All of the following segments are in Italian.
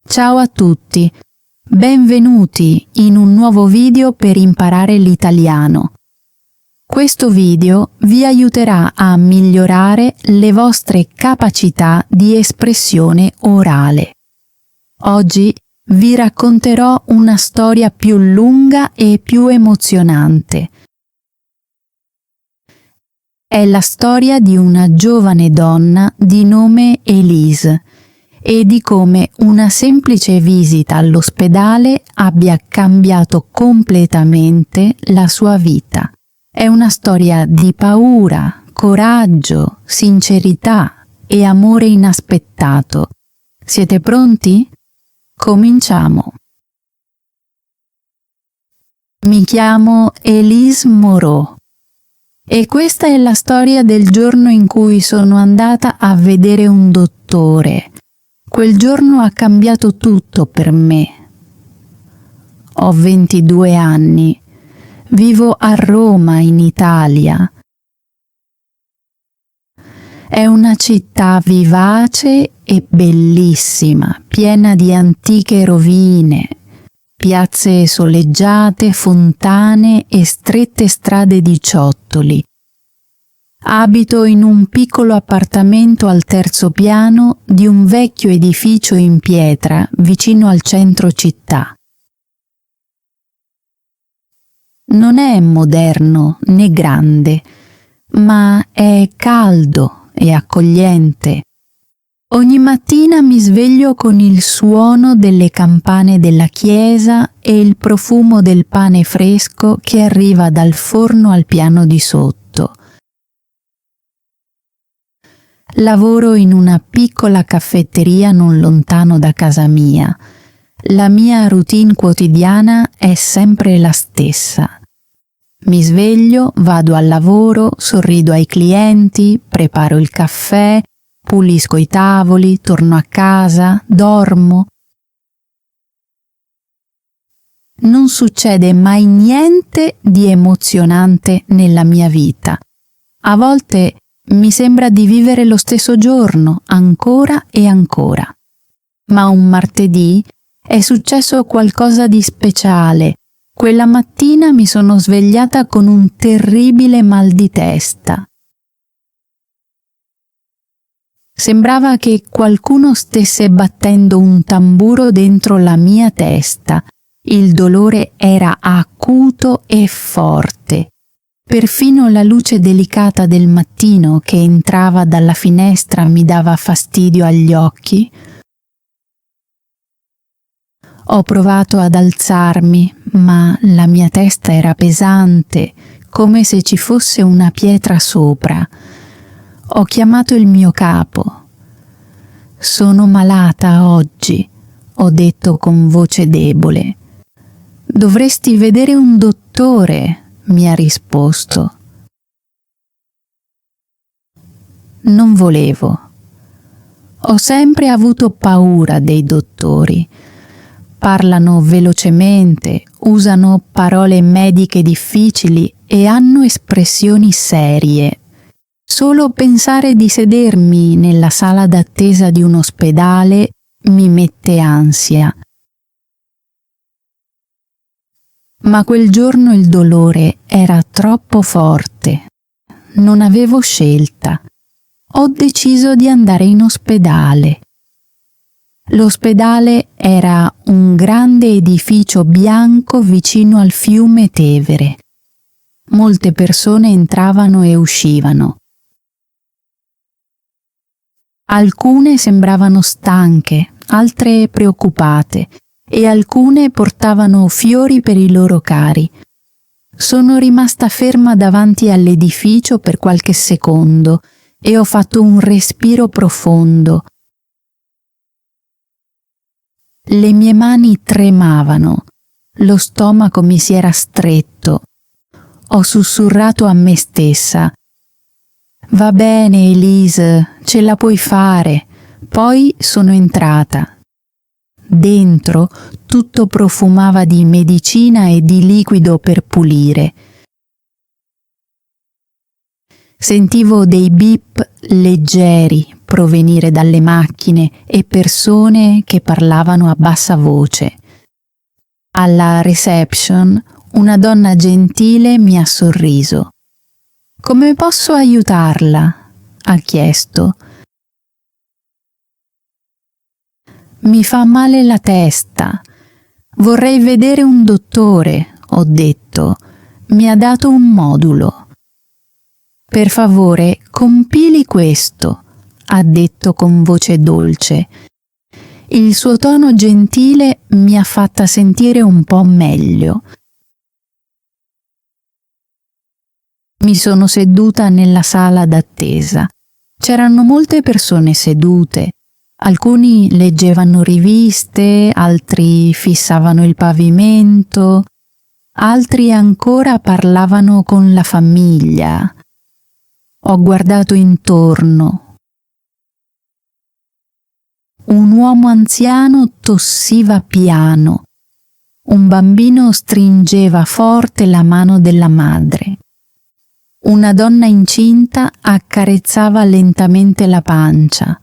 Ciao a tutti, benvenuti in un nuovo video per imparare l'italiano. Questo video vi aiuterà a migliorare le vostre capacità di espressione orale. Oggi vi racconterò una storia più lunga e più emozionante. È la storia di una giovane donna di nome Elise e di come una semplice visita all'ospedale abbia cambiato completamente la sua vita. È una storia di paura, coraggio, sincerità e amore inaspettato. Siete pronti? Cominciamo! Mi chiamo Elise Moreau e questa è la storia del giorno in cui sono andata a vedere un dottore. Quel giorno ha cambiato tutto per me. Ho 22 anni, vivo a Roma, in Italia. È una città vivace e bellissima, piena di antiche rovine, piazze soleggiate, fontane e strette strade di ciottoli. Abito in un piccolo appartamento al terzo piano di un vecchio edificio in pietra vicino al centro città. Non è moderno né grande, ma è caldo e accogliente. Ogni mattina mi sveglio con il suono delle campane della chiesa e il profumo del pane fresco che arriva dal forno al piano di sotto. Lavoro in una piccola caffetteria non lontano da casa mia. La mia routine quotidiana è sempre la stessa. Mi sveglio, vado al lavoro, sorrido ai clienti, preparo il caffè, pulisco i tavoli, torno a casa, dormo. Non succede mai niente di emozionante nella mia vita. A volte mi sembra di vivere lo stesso giorno, ancora e ancora. Ma un martedì è successo qualcosa di speciale. Quella mattina mi sono svegliata con un terribile mal di testa. Sembrava che qualcuno stesse battendo un tamburo dentro la mia testa. Il dolore era acuto e forte. Perfino la luce delicata del mattino che entrava dalla finestra mi dava fastidio agli occhi. Ho provato ad alzarmi, ma la mia testa era pesante, come se ci fosse una pietra sopra. Ho chiamato il mio capo. «Sono malata oggi», ho detto con voce debole. «Dovresti vedere un dottore», mi ha risposto. Non volevo. Ho sempre avuto paura dei dottori. Parlano velocemente, usano parole mediche difficili e hanno espressioni serie. Solo pensare di sedermi nella sala d'attesa di un ospedale mi mette ansia. Ma quel giorno il dolore era troppo forte. Non avevo scelta. Ho deciso di andare in ospedale. L'ospedale era un grande edificio bianco vicino al fiume Tevere. Molte persone entravano e uscivano. Alcune sembravano stanche, altre preoccupate, e alcune portavano fiori per i loro cari. Sono rimasta ferma davanti all'edificio per qualche secondo e ho fatto un respiro profondo. Le mie mani tremavano, lo stomaco mi si era stretto. Ho sussurrato a me stessa: «Va bene, Elise, ce la puoi fare». Poi sono entrata. Dentro tutto profumava di medicina e di liquido per pulire. Sentivo dei beep leggeri, provenire dalle macchine e persone che parlavano a bassa voce. Alla reception una donna gentile mi ha sorriso. «Come posso aiutarla?» ha chiesto. «Mi fa male la testa. Vorrei vedere un dottore», ho detto. «Mi ha dato un modulo». «Per favore, compili questo», ha detto con voce dolce. Il suo tono gentile mi ha fatta sentire un po' meglio. Mi sono seduta nella sala d'attesa. C'erano molte persone sedute. Alcuni leggevano riviste, altri fissavano il pavimento, altri ancora parlavano con la famiglia. Ho guardato intorno. Un uomo anziano tossiva piano. Un bambino stringeva forte la mano della madre. Una donna incinta accarezzava lentamente la pancia.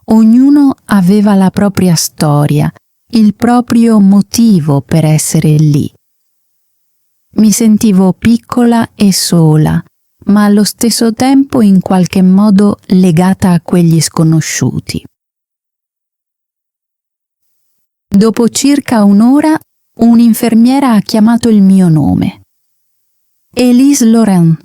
Ognuno aveva la propria storia, il proprio motivo per essere lì. Mi sentivo piccola e sola, ma allo stesso tempo in qualche modo legata a quegli sconosciuti. Dopo circa un'ora, un'infermiera ha chiamato il mio nome. Elise Laurent.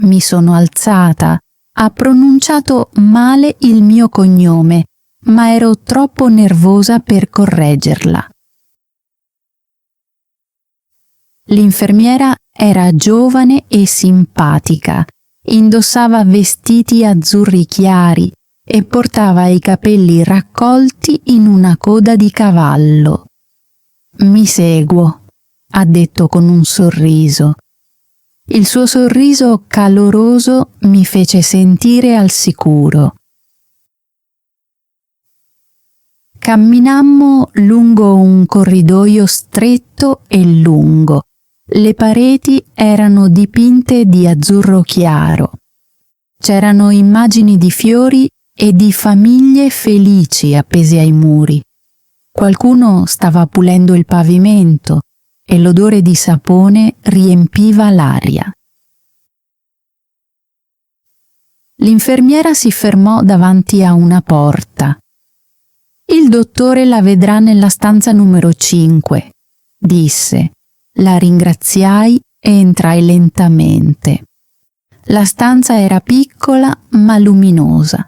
Mi sono alzata. Ha pronunciato male il mio cognome, ma ero troppo nervosa per correggerla. L'infermiera era giovane e simpatica, indossava vestiti azzurri chiari e portava i capelli raccolti in una coda di cavallo. «Mi seguo», ha detto con un sorriso. Il suo sorriso caloroso mi fece sentire al sicuro. Camminammo lungo un corridoio stretto e lungo. Le pareti erano dipinte di azzurro chiaro. C'erano immagini di fiori e di famiglie felici appese ai muri. Qualcuno stava pulendo il pavimento e l'odore di sapone riempiva l'aria. L'infermiera si fermò davanti a una porta. «Il dottore la vedrà nella stanza numero 5», disse. La ringraziai e entrai lentamente. La stanza era piccola ma luminosa.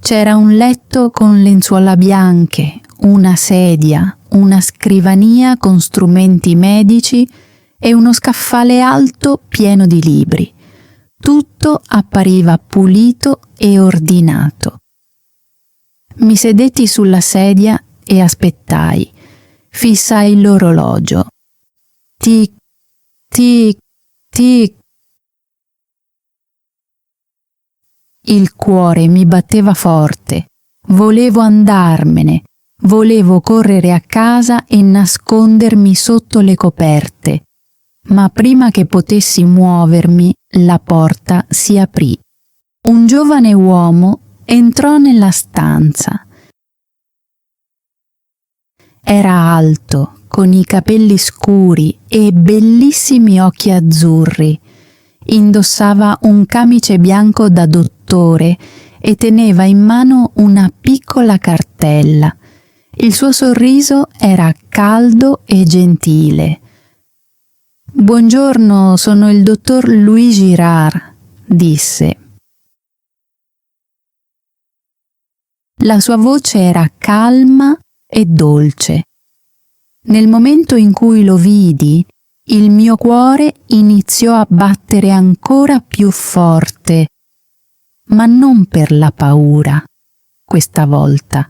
C'era un letto con lenzuola bianche, una sedia, una scrivania con strumenti medici e uno scaffale alto pieno di libri. Tutto appariva pulito e ordinato. Mi sedetti sulla sedia e aspettai. Fissai l'orologio. Tic, tic, tic. Il cuore mi batteva forte. Volevo andarmene. Volevo correre a casa e nascondermi sotto le coperte. Ma prima che potessi muovermi, la porta si aprì. Un giovane uomo entrò nella stanza. Era alto, con i capelli scuri e bellissimi occhi azzurri. Indossava un camice bianco da dottore e teneva in mano una piccola cartella. Il suo sorriso era caldo e gentile. «Buongiorno, sono il dottor Louis Girard», disse. La sua voce era calma e dolce. Nel momento in cui lo vidi, il mio cuore iniziò a battere ancora più forte, ma non per la paura, questa volta.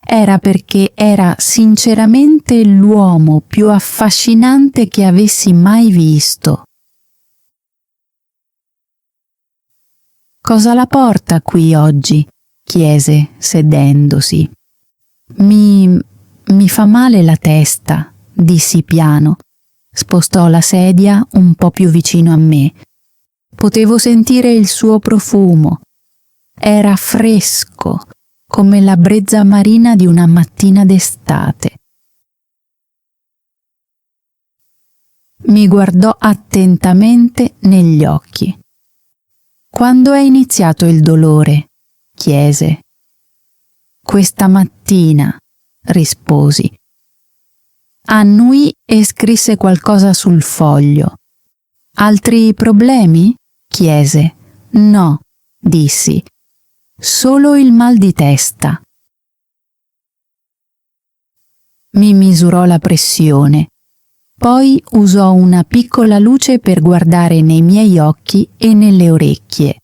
Era perché era sinceramente l'uomo più affascinante che avessi mai visto. «Cosa la porta qui oggi?» chiese, sedendosi. Mi fa male la testa», dissi piano. Spostò la sedia un po' più vicino a me. Potevo sentire il suo profumo. Era fresco, come la brezza marina di una mattina d'estate. Mi guardò attentamente negli occhi. «Quando è iniziato il dolore?» chiese. «Questa mattina», risposi. Annui e scrisse qualcosa sul foglio. «Altri problemi?» chiese. «No», dissi. «Solo il mal di testa». Mi misurò la pressione. Poi usò una piccola luce per guardare nei miei occhi e nelle orecchie.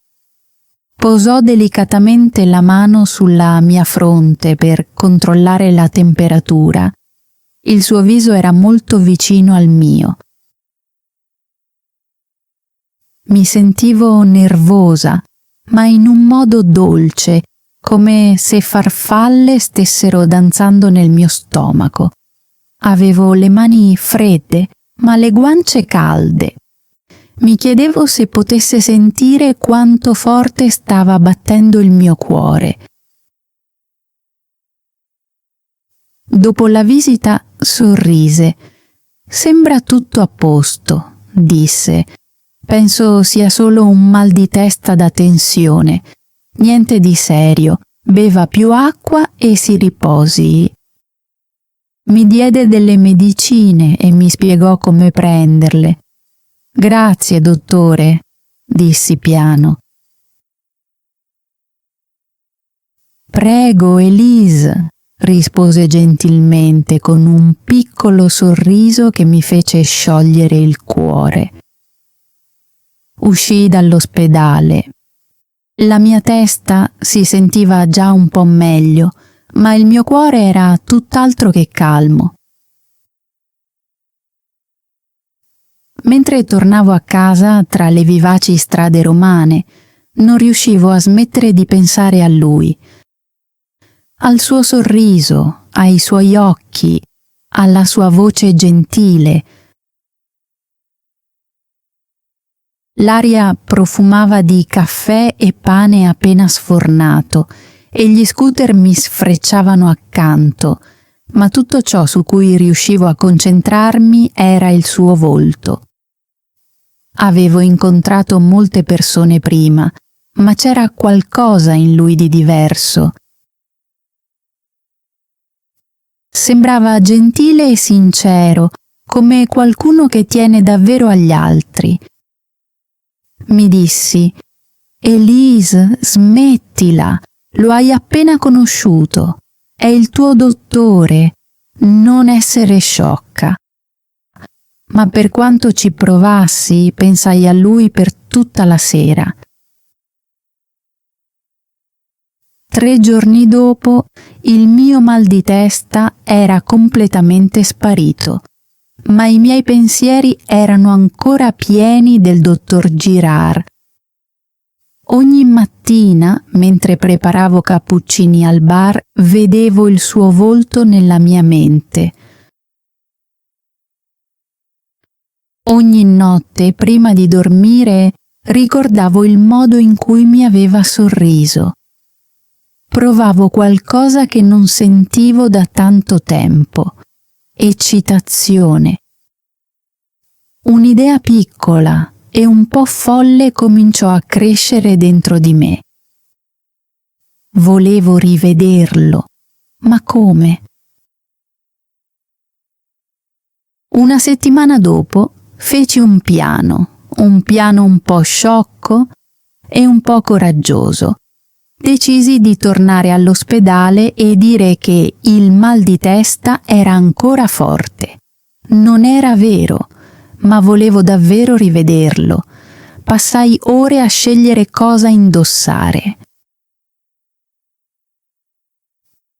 Posò delicatamente la mano sulla mia fronte per controllare la temperatura. Il suo viso era molto vicino al mio. Mi sentivo nervosa, ma in un modo dolce, come se farfalle stessero danzando nel mio stomaco. Avevo le mani fredde, ma le guance calde. Mi chiedevo se potesse sentire quanto forte stava battendo il mio cuore. Dopo la visita sorrise. «Sembra tutto a posto», disse. «Penso sia solo un mal di testa da tensione. Niente di serio. Beva più acqua e si riposi». Mi diede delle medicine e mi spiegò come prenderle. «Grazie, dottore», dissi piano. «Prego, Elise», rispose gentilmente con un piccolo sorriso che mi fece sciogliere il cuore. Uscii dall'ospedale. La mia testa si sentiva già un po' meglio, ma il mio cuore era tutt'altro che calmo. Mentre tornavo a casa tra le vivaci strade romane, non riuscivo a smettere di pensare a lui, al suo sorriso, ai suoi occhi, alla sua voce gentile. L'aria profumava di caffè e pane appena sfornato e gli scooter mi sfrecciavano accanto, ma tutto ciò su cui riuscivo a concentrarmi era il suo volto. Avevo incontrato molte persone prima, ma c'era qualcosa in lui di diverso. Sembrava gentile e sincero, come qualcuno che tiene davvero agli altri. Mi dissi: «Elise, smettila, lo hai appena conosciuto, è il tuo dottore, non essere sciocca». Ma per quanto ci provassi, pensai a lui per tutta la sera. 3 giorni dopo, il mio mal di testa era completamente sparito, ma i miei pensieri erano ancora pieni del dottor Girard. Ogni mattina, mentre preparavo cappuccini al bar, vedevo il suo volto nella mia mente. Ogni notte, prima di dormire, ricordavo il modo in cui mi aveva sorriso. Provavo qualcosa che non sentivo da tanto tempo: eccitazione. Un'idea piccola e un po' folle cominciò a crescere dentro di me. Volevo rivederlo, ma come? Una settimana dopo feci un piano un po' sciocco e un po' coraggioso. Decisi di tornare all'ospedale e dire che il mal di testa era ancora forte. Non era vero, ma volevo davvero rivederlo. Passai ore a scegliere cosa indossare.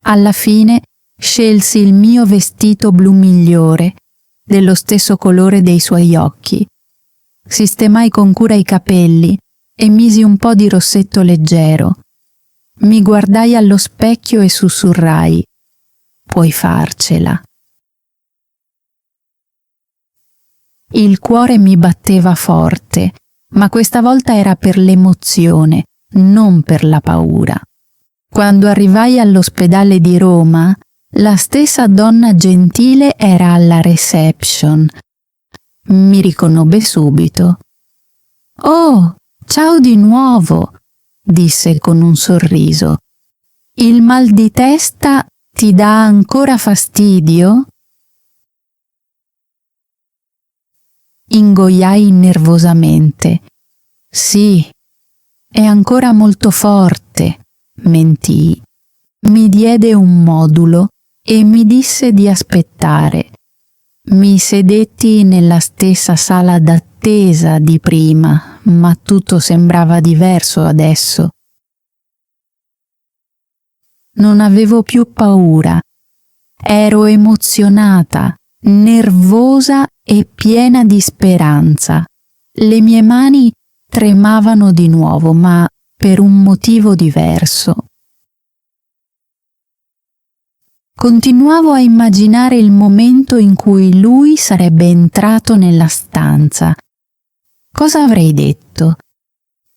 Alla fine scelsi il mio vestito blu migliore, dello stesso colore dei suoi occhi. Sistemai con cura i capelli e misi un po' di rossetto leggero. Mi guardai allo specchio e sussurrai: «Puoi farcela». Il cuore mi batteva forte, ma questa volta era per l'emozione, non per la paura. Quando arrivai all'ospedale di Roma, la stessa donna gentile era alla reception. Mi riconobbe subito. «Oh, ciao di nuovo!» disse con un sorriso. «Il mal di testa ti dà ancora fastidio?» Ingoiai nervosamente. «Sì, è ancora molto forte», mentii. Mi diede un modulo e mi disse di aspettare. Mi sedetti nella stessa sala d'attesa di prima, ma tutto sembrava diverso adesso. Non avevo più paura. Ero emozionata, nervosa e piena di speranza. Le mie mani tremavano di nuovo, ma per un motivo diverso. Continuavo a immaginare il momento in cui lui sarebbe entrato nella stanza. Cosa avrei detto?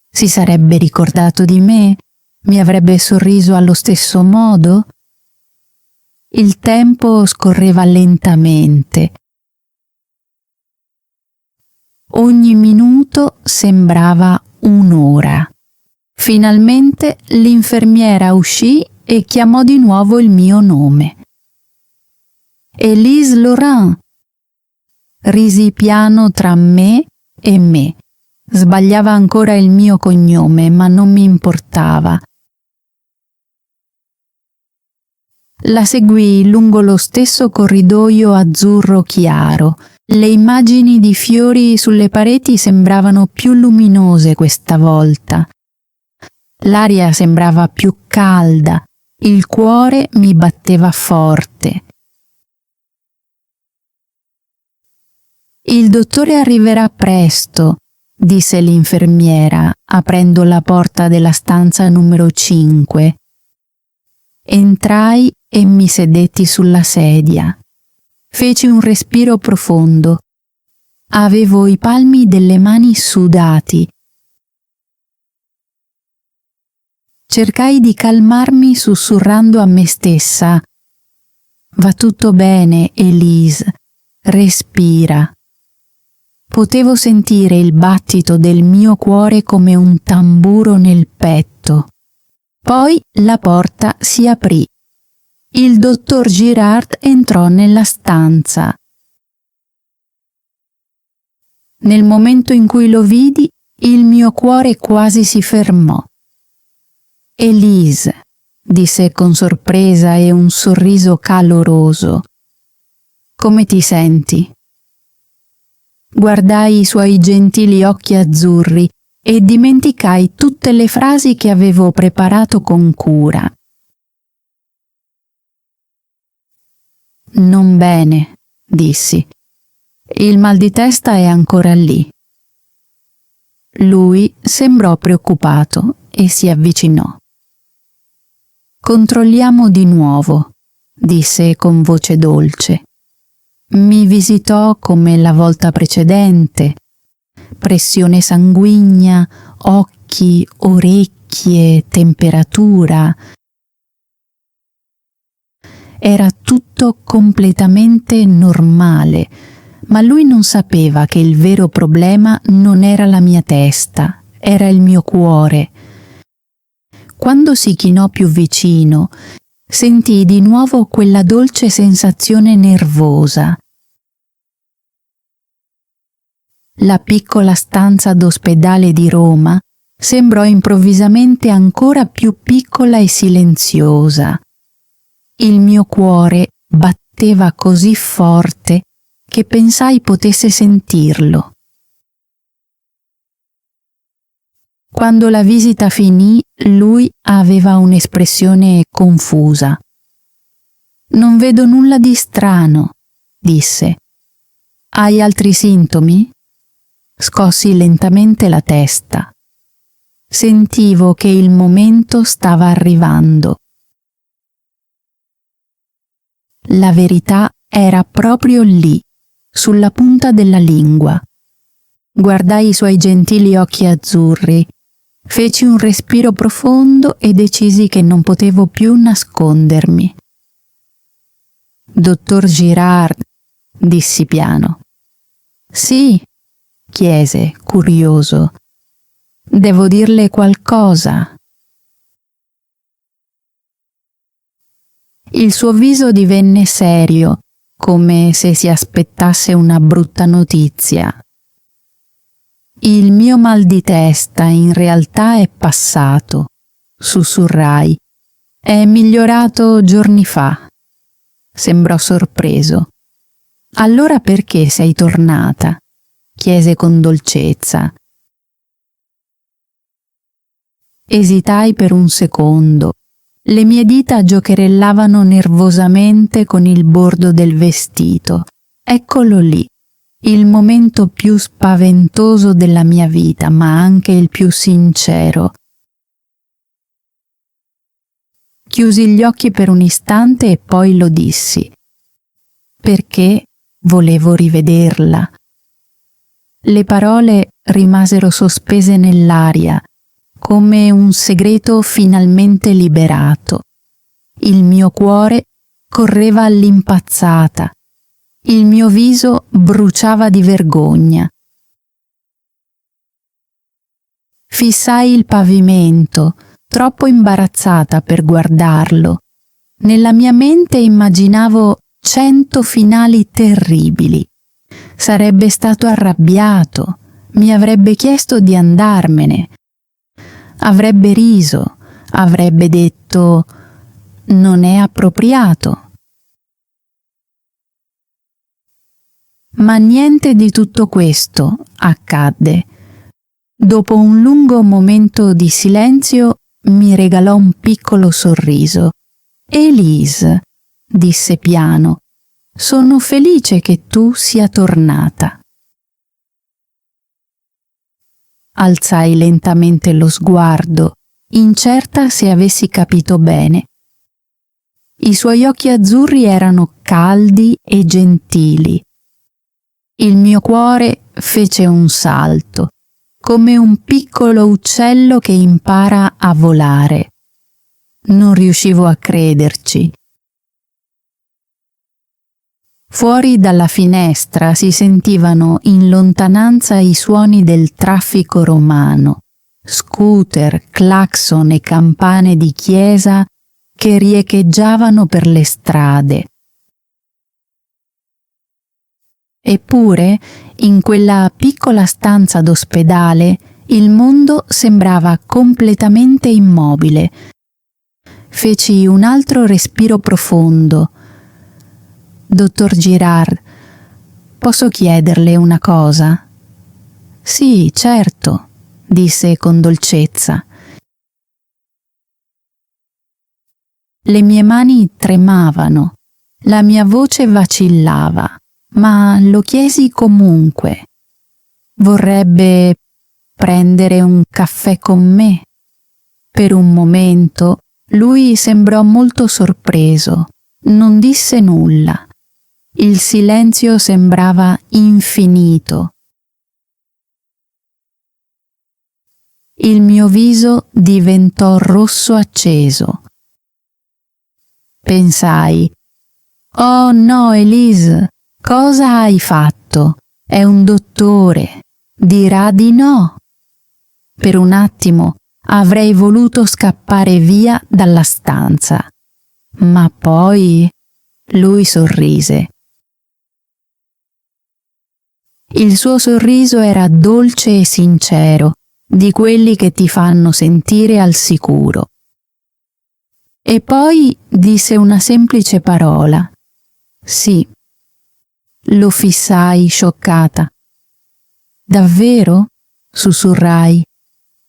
Si sarebbe ricordato di me? Mi avrebbe sorriso allo stesso modo? Il tempo scorreva lentamente. Ogni minuto sembrava un'ora. Finalmente l'infermiera uscì e chiamò di nuovo il mio nome. Élise Laurent. Risi piano tra me e me. Sbagliava ancora il mio cognome, ma non mi importava. La seguii lungo lo stesso corridoio azzurro chiaro. Le immagini di fiori sulle pareti sembravano più luminose questa volta. L'aria sembrava più calda, il cuore mi batteva forte. «Il dottore arriverà presto», disse l'infermiera, aprendo la porta della stanza numero 5. Entrai e mi sedetti sulla sedia. Feci un respiro profondo. Avevo i palmi delle mani sudati. Cercai di calmarmi sussurrando a me stessa. «Va tutto bene, Élise. Respira». Potevo sentire il battito del mio cuore come un tamburo nel petto. Poi la porta si aprì. Il dottor Girard entrò nella stanza. Nel momento in cui lo vidi, il mio cuore quasi si fermò. «Élise», disse con sorpresa e un sorriso caloroso. «Come ti senti?» Guardai i suoi gentili occhi azzurri e dimenticai tutte le frasi che avevo preparato con cura. «Non bene», dissi. «Il mal di testa è ancora lì». Lui sembrò preoccupato e si avvicinò. «Controlliamo di nuovo», disse con voce dolce. Mi visitò come la volta precedente. Pressione sanguigna, occhi, orecchie, temperatura. Era tutto completamente normale, ma lui non sapeva che il vero problema non era la mia testa, era il mio cuore. Quando si chinò più vicino, sentii di nuovo quella dolce sensazione nervosa. La piccola stanza d'ospedale di Roma sembrò improvvisamente ancora più piccola e silenziosa. Il mio cuore batteva così forte che pensai potesse sentirlo. Quando la visita finì, lui aveva un'espressione confusa. «Non vedo nulla di strano», disse. «Hai altri sintomi?» Scossi lentamente la testa. Sentivo che il momento stava arrivando. La verità era proprio lì, sulla punta della lingua. Guardai i suoi gentili occhi azzurri, feci un respiro profondo e decisi che non potevo più nascondermi. Dottor Girard, dissi piano. Sì, chiese, curioso. Devo dirle qualcosa. Il suo viso divenne serio, come se si aspettasse una brutta notizia. Il mio mal di testa in realtà è passato, sussurrai. È migliorato giorni fa. Sembrò sorpreso. Allora perché sei tornata? Chiese con dolcezza. Esitai per un secondo. Le mie dita giocherellavano nervosamente con il bordo del vestito. Eccolo lì, il momento più spaventoso della mia vita, ma anche il più sincero. Chiusi gli occhi per un istante e poi lo dissi. Perché volevo rivederla. Le parole rimasero sospese nell'aria, come un segreto finalmente liberato. Il mio cuore correva all'impazzata. Il mio viso bruciava di vergogna. Fissai il pavimento, troppo imbarazzata per guardarlo. Nella mia mente immaginavo 100 finali terribili. Sarebbe stato arrabbiato, mi avrebbe chiesto di andarmene. Avrebbe riso, avrebbe detto «non è appropriato». Ma niente di tutto questo accadde. Dopo un lungo momento di silenzio mi regalò un piccolo sorriso. «Elise», disse piano, «sono felice che tu sia tornata». Alzai lentamente lo sguardo, incerta se avessi capito bene. I suoi occhi azzurri erano caldi e gentili. Il mio cuore fece un salto, come un piccolo uccello che impara a volare. Non riuscivo a crederci. Fuori dalla finestra si sentivano in lontananza i suoni del traffico romano, scooter, clacson e campane di chiesa che riecheggiavano per le strade. Eppure, in quella piccola stanza d'ospedale, il mondo sembrava completamente immobile. Feci un altro respiro profondo. Dottor Girard, posso chiederle una cosa? Sì, certo, disse con dolcezza. Le mie mani tremavano, la mia voce vacillava, ma lo chiesi comunque. Vorrebbe prendere un caffè con me? Per un momento lui sembrò molto sorpreso, non disse nulla. Il silenzio sembrava infinito. Il mio viso diventò rosso acceso. Pensai, «Oh no, Elise, cosa hai fatto? È un dottore, dirà di no». Per un attimo avrei voluto scappare via dalla stanza, ma poi lui sorrise. Il suo sorriso era dolce e sincero, di quelli che ti fanno sentire al sicuro. E poi disse una semplice parola. Sì. Lo fissai scioccata. Davvero? Sussurrai.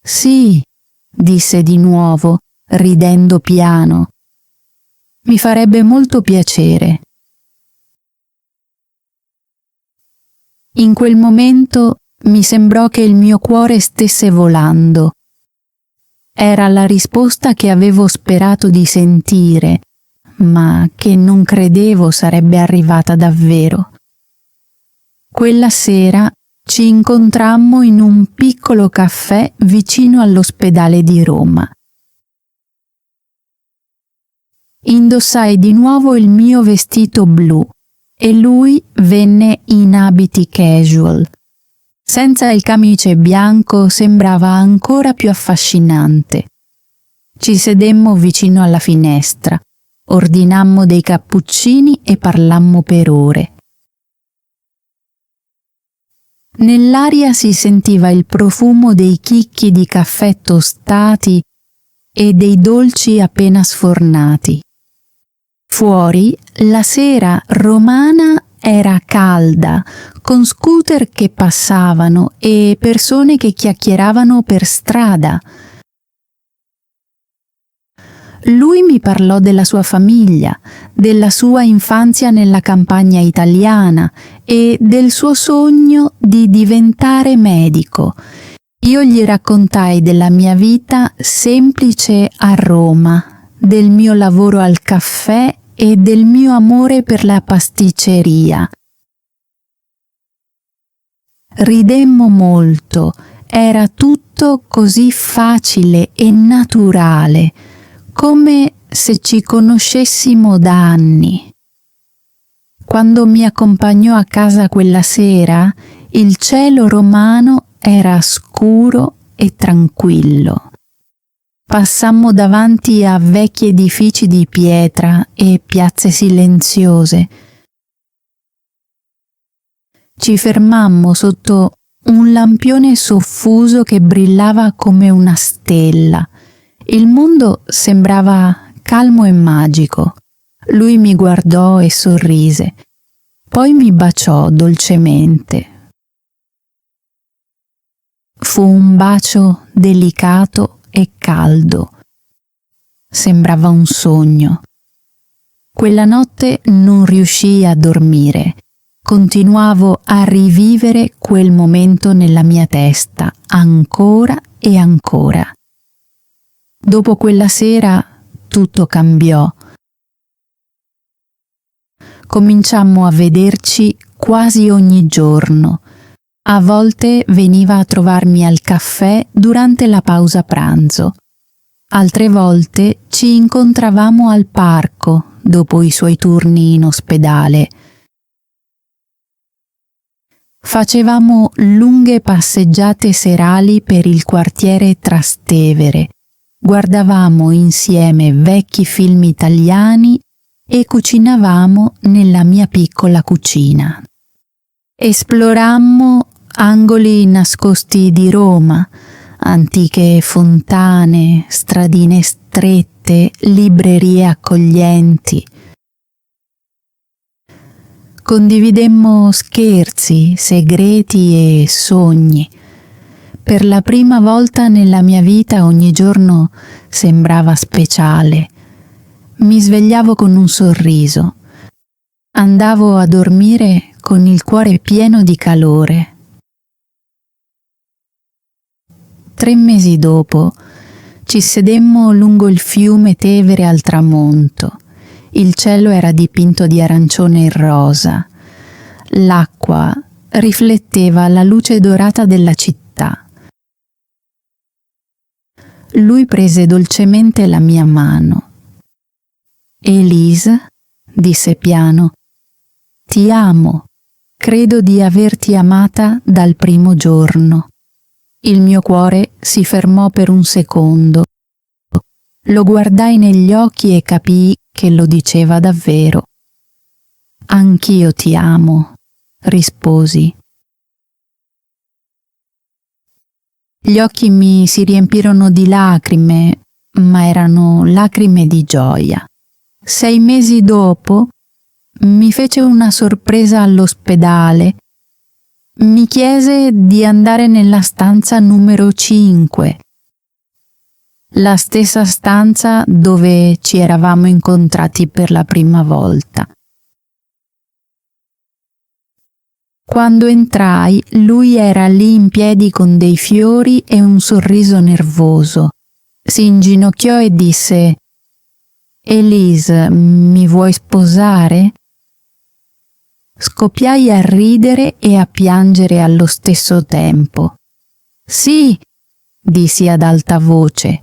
Sì, disse di nuovo, ridendo piano. Mi farebbe molto piacere. In quel momento mi sembrò che il mio cuore stesse volando. Era la risposta che avevo sperato di sentire, ma che non credevo sarebbe arrivata davvero. Quella sera ci incontrammo in un piccolo caffè vicino all'ospedale di Roma. Indossai di nuovo il mio vestito blu e lui venne in abiti casual. Senza il camice bianco sembrava ancora più affascinante. Ci sedemmo vicino alla finestra, ordinammo dei cappuccini e parlammo per ore. Nell'aria si sentiva il profumo dei chicchi di caffè tostati e dei dolci appena sfornati. Fuori la sera romana era calda, con scooter che passavano e persone che chiacchieravano per strada. Lui mi parlò della sua famiglia, della sua infanzia nella campagna italiana e del suo sogno di diventare medico. Io gli raccontai della mia vita semplice a Roma, del mio lavoro al caffè e del mio amore per la pasticceria. Ridemmo molto, era tutto così facile e naturale, come se ci conoscessimo da anni. Quando mi accompagnò a casa quella sera, il cielo romano era scuro e tranquillo. Passammo davanti a vecchi edifici di pietra e piazze silenziose. Ci fermammo sotto un lampione soffuso che brillava come una stella. Il mondo sembrava calmo e magico. Lui mi guardò e sorrise. Poi mi baciò dolcemente. Fu un bacio delicato e caldo. Sembrava un sogno. Quella notte non riuscii a dormire. Continuavo a rivivere quel momento nella mia testa, ancora e ancora. Dopo quella sera tutto cambiò. Cominciammo a vederci quasi ogni giorno. A volte veniva a trovarmi al caffè durante la pausa pranzo. Altre volte ci incontravamo al parco dopo i suoi turni in ospedale. Facevamo lunghe passeggiate serali per il quartiere Trastevere. Guardavamo insieme vecchi film italiani e cucinavamo nella mia piccola cucina. Esplorammo angoli nascosti di Roma, antiche fontane, stradine strette, librerie accoglienti. Condividemmo scherzi, segreti e sogni. Per la prima volta nella mia vita ogni giorno sembrava speciale. Mi svegliavo con un sorriso. Andavo a dormire con il cuore pieno di calore. 3 mesi dopo ci sedemmo lungo il fiume Tevere al tramonto. Il cielo era dipinto di arancione e rosa. L'acqua rifletteva la luce dorata della città. Lui prese dolcemente la mia mano. Elise, disse piano, ti amo. Credo di averti amata dal primo giorno. Il mio cuore si fermò per un secondo. Lo guardai negli occhi e capii che lo diceva davvero. Anch'io ti amo, risposi. Gli occhi mi si riempirono di lacrime, ma erano lacrime di gioia. 6 mesi dopo mi fece una sorpresa all'ospedale. Mi chiese di andare nella stanza numero 5, la stessa stanza dove ci eravamo incontrati per la prima volta. Quando entrai, lui era lì in piedi con dei fiori e un sorriso nervoso. Si inginocchiò e disse: Elise, mi vuoi sposare? Scoppiai a ridere e a piangere allo stesso tempo. «Sì», dissi ad alta voce.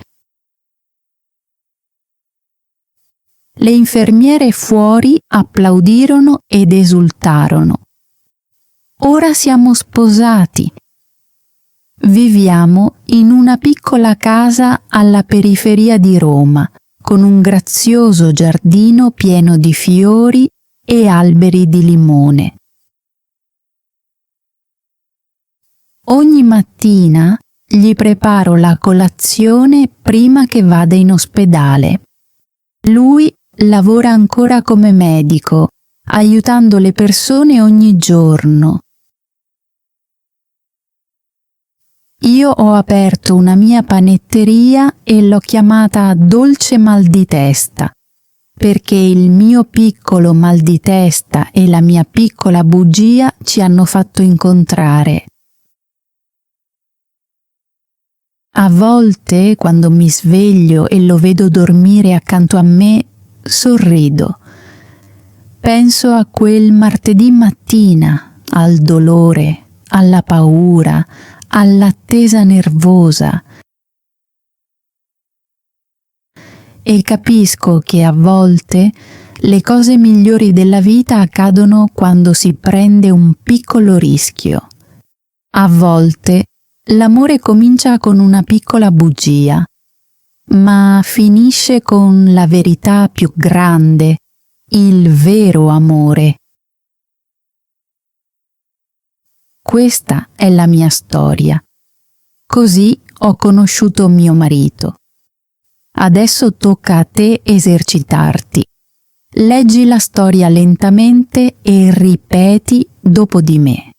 Le infermiere fuori applaudirono ed esultarono. Ora siamo sposati. Viviamo in una piccola casa alla periferia di Roma, con un grazioso giardino pieno di fiori e alberi di limone. Ogni mattina gli preparo la colazione prima che vada in ospedale. Lui lavora ancora come medico, aiutando le persone ogni giorno. Io ho aperto una mia panetteria e l'ho chiamata Dolce Mal di Testa, perché il mio piccolo mal di testa e la mia piccola bugia ci hanno fatto incontrare. A volte, quando mi sveglio e lo vedo dormire accanto a me, sorrido. Penso a quel martedì mattina, al dolore, alla paura, all'attesa nervosa, e capisco che a volte le cose migliori della vita accadono quando si prende un piccolo rischio. A volte l'amore comincia con una piccola bugia, ma finisce con la verità più grande, il vero amore. Questa è la mia storia. Così ho conosciuto mio marito. Adesso tocca a te esercitarti. Leggi la storia lentamente e ripeti dopo di me.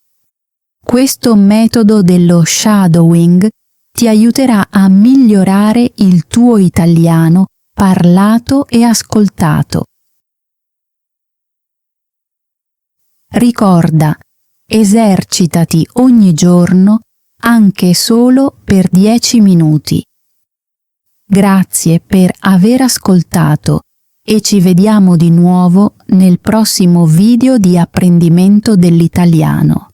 Questo metodo dello shadowing ti aiuterà a migliorare il tuo italiano parlato e ascoltato. Ricorda, esercitati ogni giorno anche solo per 10 minuti. Grazie per aver ascoltato e ci vediamo di nuovo nel prossimo video di apprendimento dell'italiano.